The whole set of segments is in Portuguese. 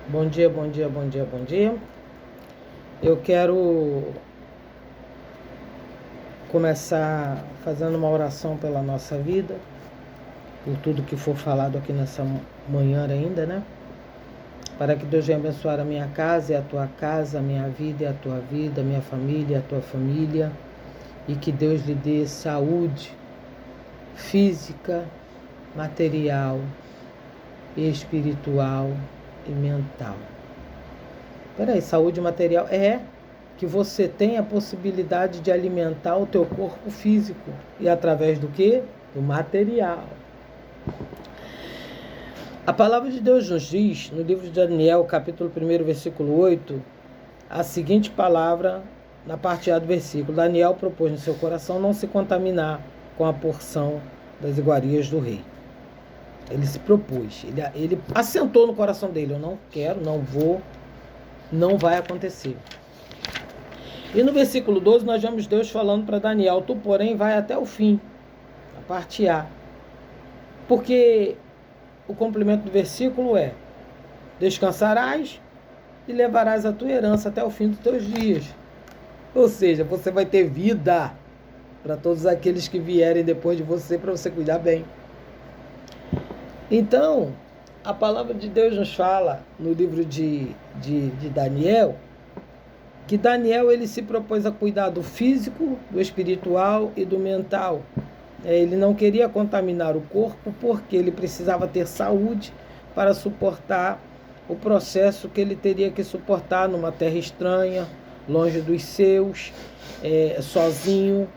Bom dia, bom dia, bom dia, bom dia. Eu quero começar fazendo uma oração pela nossa vida, por tudo que for falado aqui nessa manhã ainda, né? Para que Deus venha abençoar a minha casa e a tua casa, a minha vida e a tua vida, a minha família e a tua família, e que Deus lhe dê saúde física, material, espiritual e mental. Peraí, saúde material é que você tem a possibilidade de alimentar o teu corpo físico. E através do quê? Do material. A palavra de Deus nos diz, no livro de Daniel, capítulo 1, versículo 8, a seguinte palavra na parte A do versículo. Daniel propôs no seu coração não se contaminar com a porção das iguarias do rei. Ele se propôs, ele assentou no coração dele, eu não quero, não vou, não vai acontecer. E no versículo 12 nós vemos Deus falando para Daniel, tu porém vai até o fim, a parte A. Porque o complemento do versículo é, descansarás e levarás a tua herança até o fim dos teus dias. Ou seja, você vai ter vida para todos aqueles que vierem depois de você, para você cuidar bem. Então, a palavra de Deus nos fala no livro de Daniel, que Daniel ele se propôs a cuidar do físico, do espiritual e do mental. Ele não queria contaminar o corpo porque ele precisava ter saúde para suportar o processo que ele teria que suportar numa terra estranha, longe dos seus, sozinho,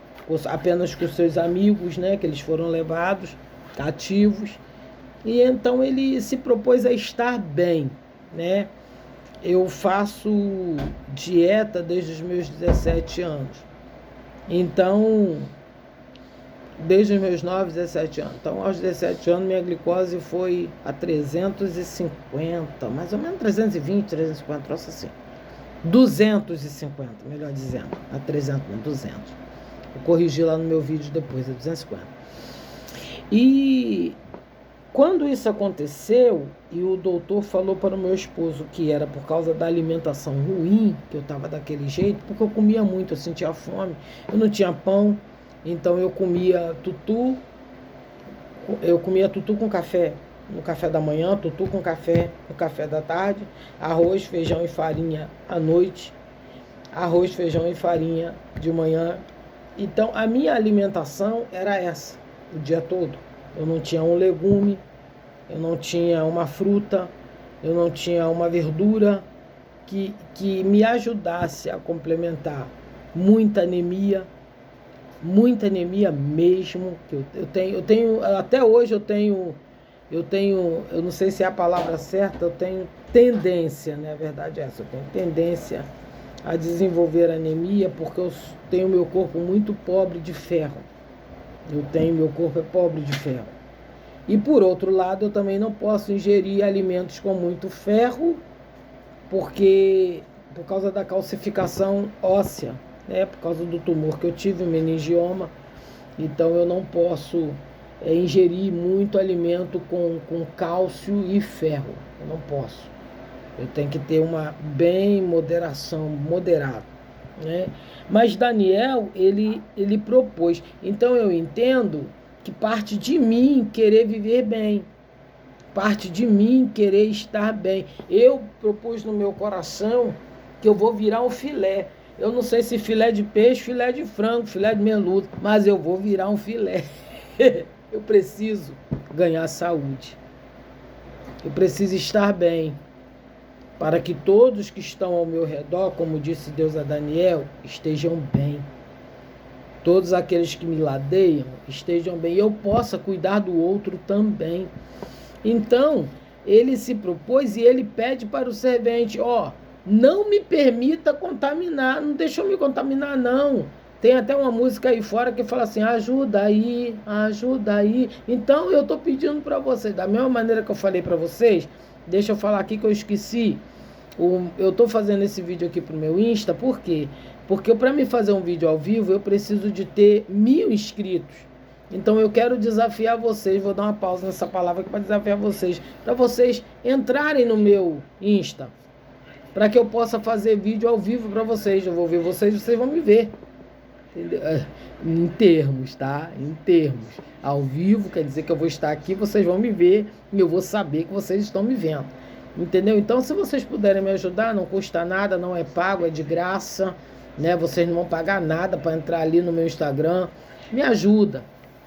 apenas com seus amigos, né, que eles foram levados cativos. E então ele se propôs a estar bem, né? Eu faço dieta desde os meus 17 anos. Então, desde os meus 9, 17 anos. Então, aos 17 anos, minha glicose foi a 350, mais ou menos 320, 350, troço assim. 250, melhor dizendo. A 300, não, 200. Eu corrigi lá no meu vídeo depois, é 250. E quando isso aconteceu, e o doutor falou para o meu esposo que era por causa da alimentação ruim, que eu estava daquele jeito, porque eu comia muito, eu sentia fome, eu não tinha pão, então eu comia tutu com café, no café da manhã, tutu com café, no café da tarde, arroz, feijão e farinha à noite, arroz, feijão e farinha de manhã. Então a minha alimentação era essa, o dia todo. Eu não tinha um legume, eu não tinha uma fruta, eu não tinha uma verdura que me ajudasse a complementar. Muita anemia mesmo. Eu tenho, até hoje eu não sei se é a palavra certa, eu tenho tendência, né? A verdade é essa, eu tenho tendência a desenvolver anemia porque eu tenho meu corpo muito pobre de ferro. Meu corpo é pobre de ferro. E por outro lado, eu também não posso ingerir alimentos com muito ferro, porque por causa da calcificação óssea, né? Por causa do tumor que eu tive, meningioma, então eu não posso ingerir muito alimento com cálcio e ferro. Eu não posso. Eu tenho que ter uma bem moderação, moderado, né? Mas Daniel, ele propôs. Então eu entendo que parte de mim querer viver bem, parte de mim querer estar bem. Eu propus no meu coração que eu vou virar um filé. Eu não sei se filé de peixe, filé de frango, filé de meludo, mas eu vou virar um filé. Eu preciso ganhar saúde. Eu preciso estar bem, para que todos que estão ao meu redor, como disse Deus a Daniel, estejam bem. Todos aqueles que me ladeiam estejam bem. E eu possa cuidar do outro também. Então, ele se propôs e ele pede para o servente, não me permita contaminar, não deixa eu me contaminar não. Tem até uma música aí fora que fala assim, ajuda aí, ajuda aí. Então eu estou pedindo para vocês, da mesma maneira que eu falei para vocês, deixa eu falar aqui que eu esqueci. Eu estou fazendo esse vídeo aqui para o meu Insta, por quê? Porque para me fazer um vídeo ao vivo eu preciso de ter 1000 inscritos. Então eu quero desafiar vocês, vou dar uma pausa nessa palavra aqui para desafiar vocês, para vocês entrarem no meu Insta, para que eu possa fazer vídeo ao vivo para vocês. Eu vou ver vocês, vocês vão me ver. Entendeu? Em termos, tá? Em termos. Ao vivo quer dizer que eu vou estar aqui, vocês vão me ver e eu vou saber que vocês estão me vendo. Entendeu? Então, se vocês puderem me ajudar, não custa nada, não é pago, é de graça, né? Vocês não vão pagar nada para entrar ali no meu Instagram. Me ajuda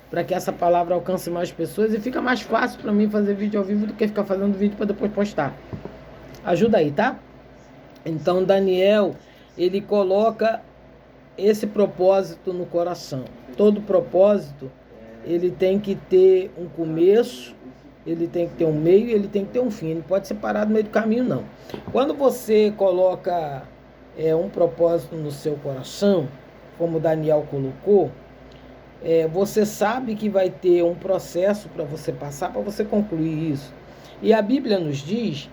para que essa palavra alcance mais pessoas e fica mais fácil para mim fazer vídeo ao vivo do que ficar fazendo vídeo para depois postar. Ajuda aí, tá? Então, Daniel, ele coloca esse propósito no coração. Todo propósito, ele tem que ter um começo, ele tem que ter um meio e ele tem que ter um fim. Ele não pode ser parado no meio do caminho, não. Quando você coloca um propósito no seu coração, como Daniel colocou, você sabe que vai ter um processo para você passar, para você concluir isso. E a Bíblia nos diz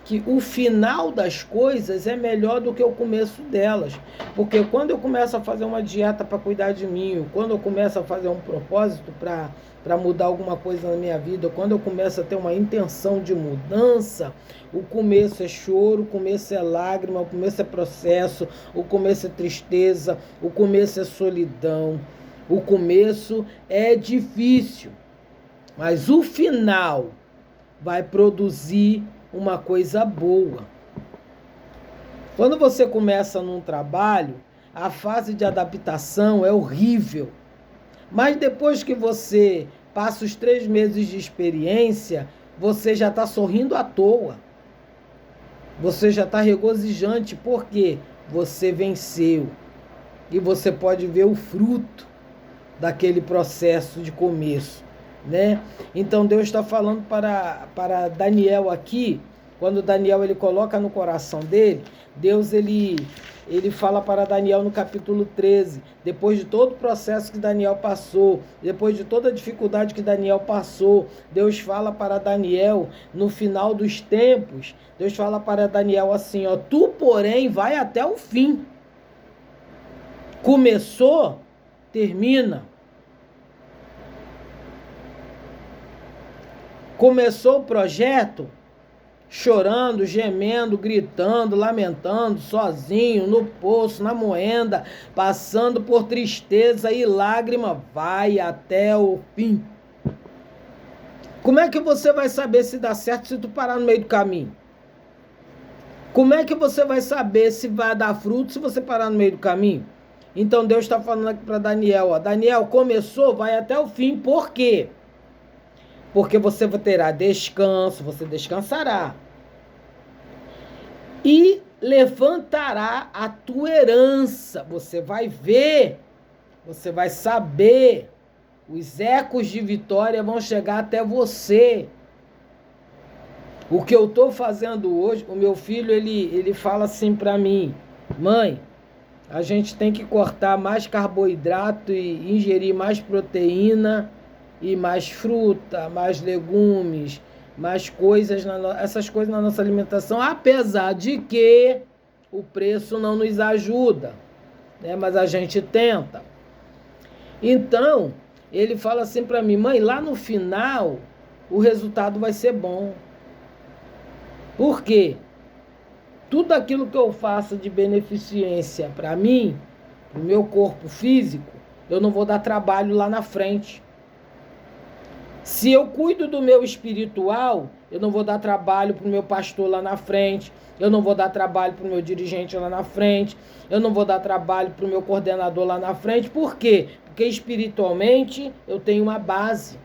que o final das coisas é melhor do que o começo delas. Porque quando eu começo a fazer uma dieta para cuidar de mim, quando eu começo a fazer um propósito para mudar alguma coisa na minha vida, quando eu começo a ter uma intenção de mudança, o começo é choro, o começo é lágrima, o começo é processo, o começo é tristeza, o começo é solidão, o começo é difícil, mas o final vai produzir uma coisa boa. Quando você começa num trabalho, a fase de adaptação é horrível. Mas depois que você passa os 3 meses de experiência, você já está sorrindo à toa. Você já está regozijante porque você venceu. E você pode ver o fruto daquele processo de começo, né? Então Deus está falando para Daniel aqui, quando Daniel ele coloca no coração dele, Deus ele fala para Daniel no capítulo 13, depois de todo o processo que Daniel passou, depois de toda a dificuldade que Daniel passou, Deus fala para Daniel no final dos tempos, Deus fala para Daniel assim, ó, tu porém vai até o fim. Começou, termina. Começou o projeto chorando, gemendo, gritando, lamentando, sozinho, no poço, na moenda, passando por tristeza e lágrima, vai até o fim. Como é que você vai saber se dá certo se tu parar no meio do caminho? Como é que você vai saber se vai dar fruto se você parar no meio do caminho? Então Deus está falando aqui para Daniel, ó, Daniel, começou, vai até o fim, por quê? Porque você terá descanso, você descansará. E levantará a tua herança. Você vai ver, você vai saber. Os ecos de vitória vão chegar até você. O que eu estou fazendo hoje, o meu filho, ele fala assim para mim, mãe, a gente tem que cortar mais carboidrato e ingerir mais proteína e mais fruta, mais legumes, mais coisas, essas coisas na nossa alimentação, apesar de que o preço não nos ajuda, né? Mas a gente tenta. Então, ele fala assim para mim, mãe, lá no final o resultado vai ser bom. Por quê? Tudo aquilo que eu faço de beneficência para mim, para o meu corpo físico, eu não vou dar trabalho lá na frente. Se eu cuido do meu espiritual, eu não vou dar trabalho para o meu pastor lá na frente, eu não vou dar trabalho para o meu dirigente lá na frente, eu não vou dar trabalho para o meu coordenador lá na frente. Por quê? Porque espiritualmente eu tenho uma base.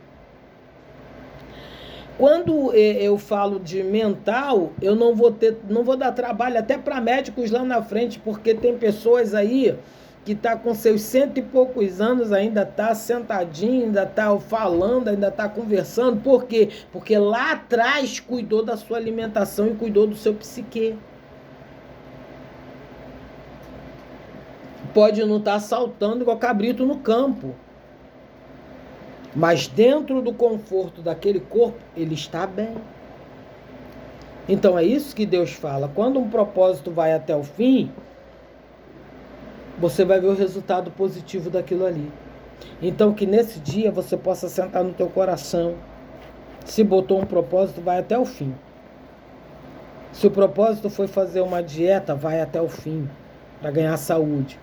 Quando eu falo de mental, eu não vou dar trabalho até para médicos lá na frente, porque tem pessoas aí que tá com seus 100 e poucos anos, ainda tá sentadinho, ainda tá falando, ainda tá conversando. Por quê? Porque lá atrás cuidou da sua alimentação e cuidou do seu psique. Pode não estar saltando igual cabrito no campo, mas dentro do conforto daquele corpo, ele está bem. Então é isso que Deus fala. Quando um propósito vai até o fim, você vai ver o resultado positivo daquilo ali. Então que nesse dia você possa sentar no teu coração. Se botou um propósito, vai até o fim. Se o propósito foi fazer uma dieta, vai até o fim, para ganhar saúde.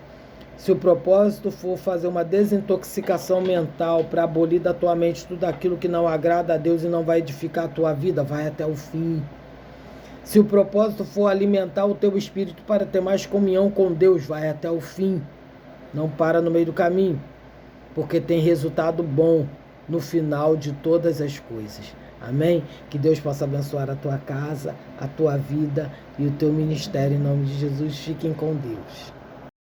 Se o propósito for fazer uma desintoxicação mental, para abolir da tua mente tudo aquilo que não agrada a Deus e não vai edificar a tua vida, vai até o fim. Se o propósito for alimentar o teu espírito para ter mais comunhão com Deus, vai até o fim. Não para no meio do caminho, porque tem resultado bom no final de todas as coisas. Amém? Que Deus possa abençoar a tua casa, a tua vida e o teu ministério. Em nome de Jesus, fiquem com Deus.